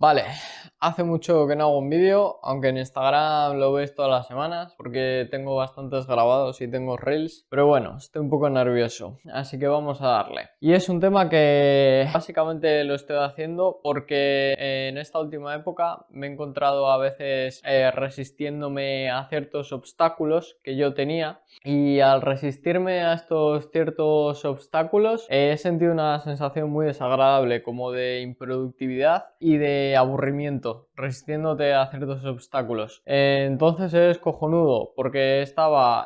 Vale, hace mucho que no hago un vídeo, aunque en Instagram lo veis todas las semanas porque tengo bastantes grabados y tengo reels, pero bueno, estoy un poco nervioso, así que vamos a darle. Y es un tema que básicamente lo estoy haciendo porque en esta última época me he encontrado a veces resistiéndome a ciertos obstáculos que yo tenía, y al resistirme a estos ciertos obstáculos he sentido una sensación muy desagradable, como de improductividad y de aburrimiento, resistiéndote a ciertos obstáculos. Entonces es cojonudo porque estaba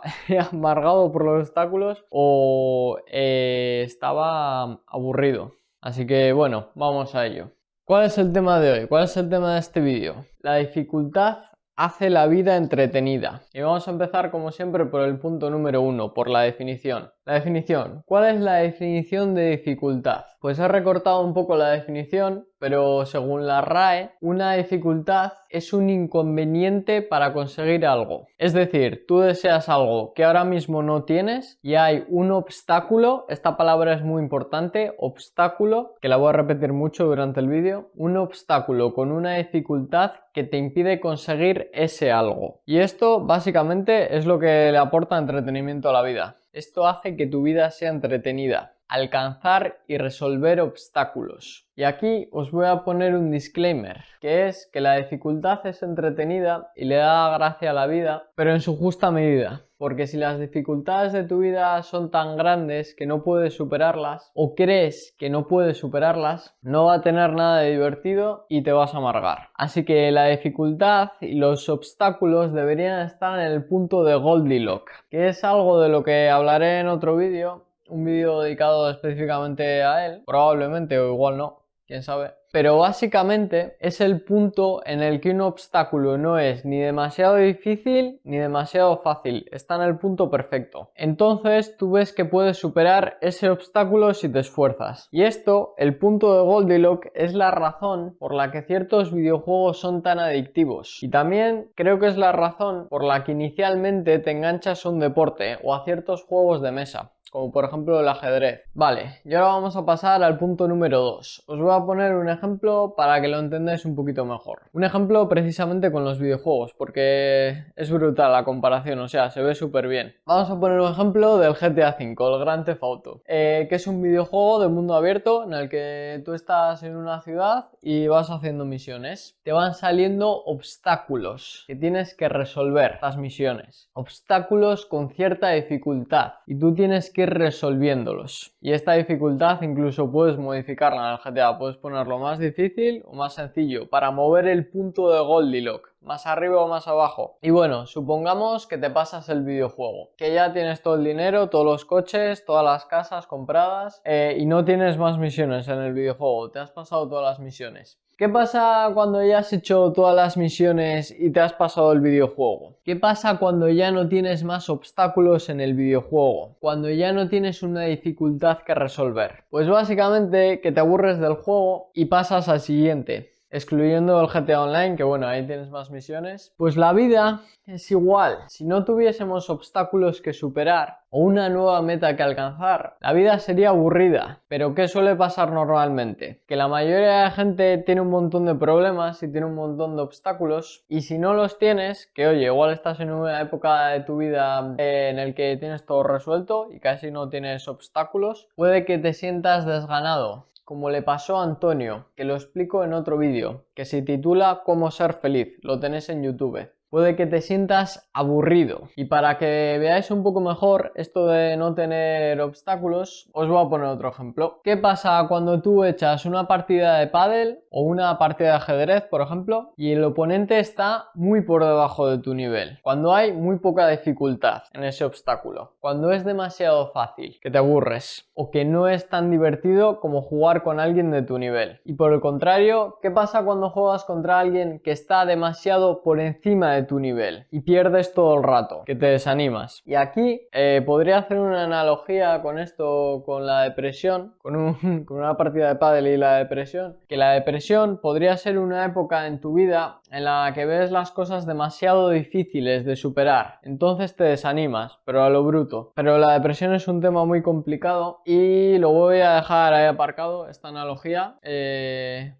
amargado por los obstáculos o estaba aburrido. Así que bueno, vamos a ello. ¿Cuál es el tema de hoy? ¿Cuál es el tema de este vídeo? La dificultad hace la vida entretenida. Y vamos a empezar como siempre por el punto número 1, por la definición. La definición. ¿Cuál es la definición de dificultad? Pues he recortado un poco la definición, pero según la RAE, una dificultad es un inconveniente para conseguir algo. Es decir, tú deseas algo que ahora mismo no tienes y hay un obstáculo, esta palabra es muy importante, obstáculo, que la voy a repetir mucho durante el vídeo, un obstáculo con una dificultad que te impide conseguir ese algo. Y esto básicamente es lo que le aporta entretenimiento a la vida. Esto hace que tu vida sea entretenida, alcanzar y resolver obstáculos. Y aquí os voy a poner un disclaimer, que es que la dificultad es entretenida y le da gracia a la vida, pero en su justa medida. Porque si las dificultades de tu vida son tan grandes que no puedes superarlas, o crees que no puedes superarlas, no va a tener nada de divertido y te vas a amargar. Así que la dificultad y los obstáculos deberían estar en el punto de Goldilocks, que es algo de lo que hablaré en otro vídeo, un vídeo dedicado específicamente a él, probablemente o igual no, quién sabe. Pero básicamente es el punto en el que un obstáculo no es ni demasiado difícil ni demasiado fácil, está en el punto perfecto. Entonces tú ves que puedes superar ese obstáculo si te esfuerzas. Y esto, el punto de Goldilocks, es la razón por la que ciertos videojuegos son tan adictivos. Y también creo que es la razón por la que inicialmente te enganchas a un deporte o a ciertos juegos de mesa, como por ejemplo el ajedrez. Vale, y ahora vamos a pasar al punto número 2. Os voy a poner un ejemplo para que lo entendáis un poquito mejor. Un ejemplo precisamente con los videojuegos, porque es brutal la comparación, o sea, se ve súper bien. Vamos a poner un ejemplo del GTA V, el Grand Theft Auto, que es un videojuego de mundo abierto en el que tú estás en una ciudad y vas haciendo misiones. Te van saliendo obstáculos que tienes que resolver estas misiones. Obstáculos con cierta dificultad y tú tienes que ir resolviéndolos. Y esta dificultad incluso puedes modificarla en el GTA, puedes ponerlo más difícil o más sencillo para mover el punto de Goldilocks, más arriba o más abajo. Y bueno, supongamos que te pasas el videojuego, que ya tienes todo el dinero, todos los coches, todas las casas compradas y no tienes más misiones en el videojuego, te has pasado todas las misiones. ¿Qué pasa cuando ya has hecho todas las misiones y te has pasado el videojuego? ¿Qué pasa cuando ya no tienes más obstáculos en el videojuego? Cuando ya no tienes una dificultad que resolver. Pues básicamente que te aburres del juego y pasas al siguiente. Excluyendo el GTA Online, que bueno, ahí tienes más misiones. Pues la vida es igual. Si no tuviésemos obstáculos que superar o una nueva meta que alcanzar, la vida sería aburrida. Pero ¿qué suele pasar normalmente? Que la mayoría de gente tiene un montón de problemas y tiene un montón de obstáculos, y si no los tienes, que oye, igual estás en una época de tu vida en el que tienes todo resuelto y casi no tienes obstáculos, puede que te sientas desganado, como le pasó a Antonio, que lo explico en otro vídeo, que se titula Cómo ser feliz, lo tenéis en YouTube. Puede que te sientas aburrido. Y para que veáis un poco mejor esto de no tener obstáculos, os voy a poner otro ejemplo. ¿Qué pasa cuando tú echas una partida de pádel o una partida de ajedrez, por ejemplo, y el oponente está muy por debajo de tu nivel? Cuando hay muy poca dificultad en ese obstáculo. Cuando es demasiado fácil, que te aburres. O que no es tan divertido como jugar con alguien de tu nivel. Y por el contrario, ¿qué pasa cuando juegas contra alguien que está demasiado por encima de de tu nivel y pierdes todo el rato, que te desanimas. Y aquí podría hacer una analogía con esto, con la depresión, con una partida de pádel y la depresión, que la depresión podría ser una época en tu vida en la que ves las cosas demasiado difíciles de superar, entonces te desanimas, pero a lo bruto. Pero la depresión es un tema muy complicado y lo voy a dejar ahí aparcado, esta analogía,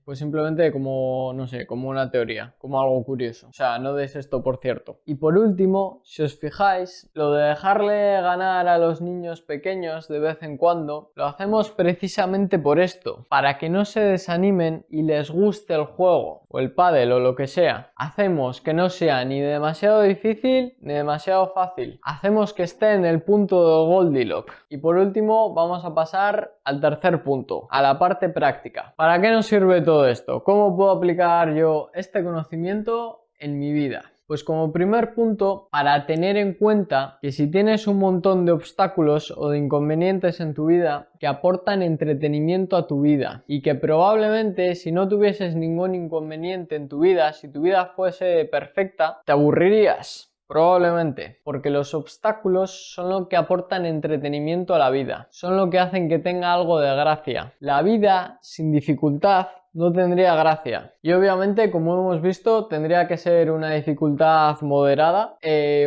pues simplemente como, no sé, como una teoría, como algo curioso. O sea, no deis esto por cierto. Y por último, si os fijáis, lo de dejarle ganar a los niños pequeños de vez en cuando, lo hacemos precisamente por esto, para que no se desanimen y les guste el juego, o el pádel o lo que sea. Hacemos que no sea ni demasiado difícil ni demasiado fácil. Hacemos que esté en el punto de Goldilocks. Y por último vamos a pasar al tercer punto, a la parte práctica. ¿Para qué nos sirve todo esto? ¿Cómo puedo aplicar yo este conocimiento en mi vida? Pues como primer punto, para tener en cuenta que si tienes un montón de obstáculos o de inconvenientes en tu vida que aportan entretenimiento a tu vida y que probablemente si no tuvieses ningún inconveniente en tu vida, si tu vida fuese perfecta, te aburrirías. Probablemente, porque los obstáculos son lo que aportan entretenimiento a la vida, son lo que hacen que tenga algo de gracia. La vida sin dificultad no tendría gracia. Y obviamente, como hemos visto, tendría que ser una dificultad moderada,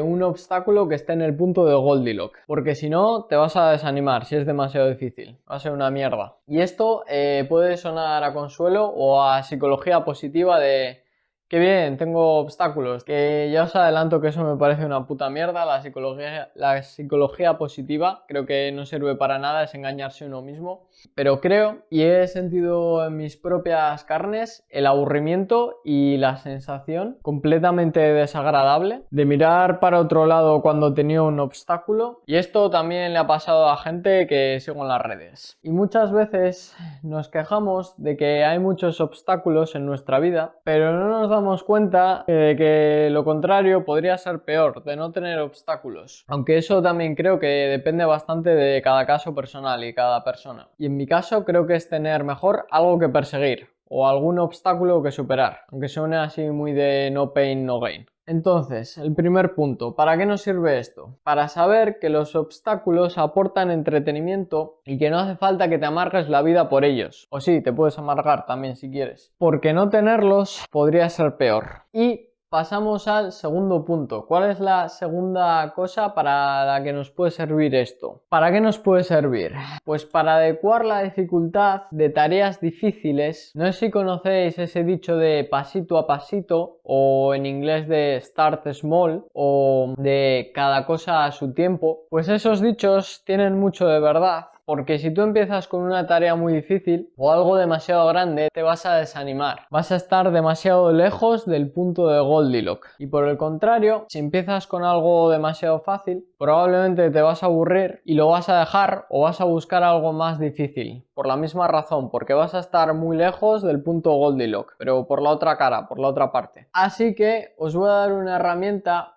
un obstáculo que esté en el punto de Goldilocks, porque si no te vas a desanimar si es demasiado difícil, va a ser una mierda. Y esto puede sonar a consuelo o a psicología positiva de qué bien, tengo obstáculos, que ya os adelanto que eso me parece una puta mierda, la psicología positiva creo que no sirve para nada, es engañarse a uno mismo, pero creo y he sentido en mis propias carnes el aburrimiento y la sensación completamente desagradable de mirar para otro lado cuando tenía un obstáculo, y esto también le ha pasado a gente que sigo en las redes. Y muchas veces nos quejamos de que hay muchos obstáculos en nuestra vida, pero no nos damos cuenta de que lo contrario podría ser peor, de no tener obstáculos. Aunque eso también creo que depende bastante de cada caso personal y cada persona. Y en mi caso creo que es tener mejor algo que perseguir o algún obstáculo que superar, aunque suene así muy de no pain, no gain. Entonces, el primer punto, ¿para qué nos sirve esto? Para saber que los obstáculos aportan entretenimiento y que no hace falta que te amargues la vida por ellos. O sí, te puedes amargar también si quieres. Porque no tenerlos podría ser peor. Y pasamos al segundo punto. ¿Cuál es la segunda cosa para la que nos puede servir esto? ¿Para qué nos puede servir? Pues para adecuar la dificultad de tareas difíciles. No sé si conocéis ese dicho de pasito a pasito, o en inglés de start small, o de cada cosa a su tiempo. Pues esos dichos tienen mucho de verdad. Porque si tú empiezas con una tarea muy difícil o algo demasiado grande, te vas a desanimar. Vas a estar demasiado lejos del punto de Goldilocks. Y por el contrario, si empiezas con algo demasiado fácil, probablemente te vas a aburrir y lo vas a dejar o vas a buscar algo más difícil. Por la misma razón, porque vas a estar muy lejos del punto Goldilocks, pero por la otra cara, por la otra parte. Así que os voy a dar una herramienta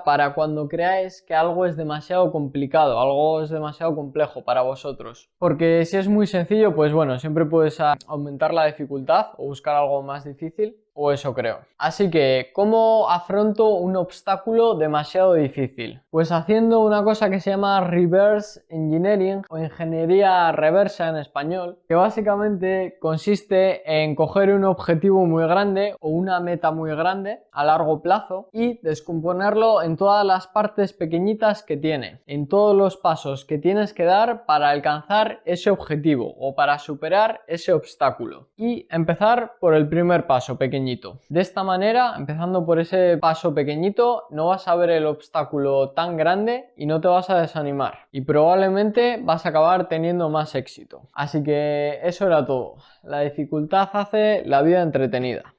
para cuando creáis que algo es demasiado complicado, algo es demasiado complejo para vosotros. Porque si es muy sencillo, pues bueno, siempre puedes aumentar la dificultad o buscar algo más difícil. O eso creo. Así que, ¿cómo afronto un obstáculo demasiado difícil? Pues haciendo una cosa que se llama reverse engineering o ingeniería reversa en español, que básicamente consiste en coger un objetivo muy grande o una meta muy grande a largo plazo y descomponerlo en todas las partes pequeñitas que tiene, en todos los pasos que tienes que dar para alcanzar ese objetivo o para superar ese obstáculo. Y empezar por el primer paso pequeñito. De esta manera, empezando por ese paso pequeñito, no vas a ver el obstáculo tan grande y no te vas a desanimar. Y probablemente vas a acabar teniendo más éxito. Así que eso era todo. La dificultad hace la vida entretenida.